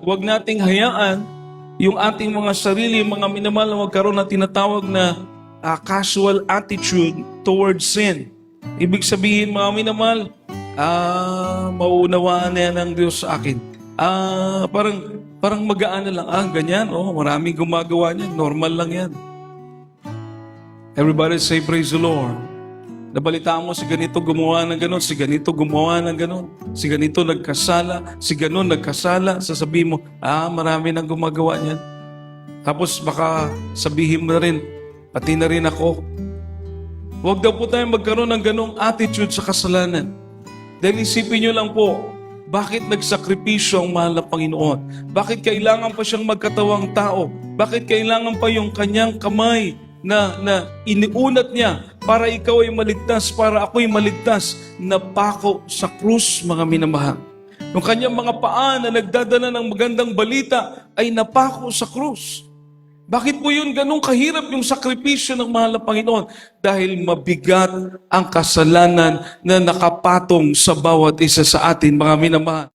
huwag nating hayaan yung ating mga sarili, mga minamahal na magkaroon na tinatawag na casual attitude towards sin. Ibig sabihin, mga minamahal, mauunawaan na yan ng Diyos sa akin. Parang magaan na lang. Ganyan, maraming gumagawa niyan. Normal lang yan. Everybody say, praise the Lord. Nabalitaan mo, si ganito gumawa ng ganon, si ganito gumawa ng ganon, si ganito nagkasala, si ganon nagkasala. Sasabihin mo, marami nang gumagawa niyan. Tapos baka sabihin mo na rin, pati na rin ako. Huwag daw po tayo magkaroon ng ganong attitude sa kasalanan. Dahil isipin nyo lang po, bakit nagsakripisyo ang mahal na Panginoon? Bakit kailangan pa siyang magkatawang tao? Bakit kailangan pa yung kanyang kamay na iniunat niya para ikaw ay maligtas, para ako ay maligtas, napako sa krus, mga minamahal. Yung kanyang mga paa na nagdadala ng magandang balita ay napako sa krus. Bakit po yun ganun kahirap yung sakripisyo ng mahal na Panginoon? Dahil mabigat ang kasalanan na nakapatong sa bawat isa sa atin, mga minamahal.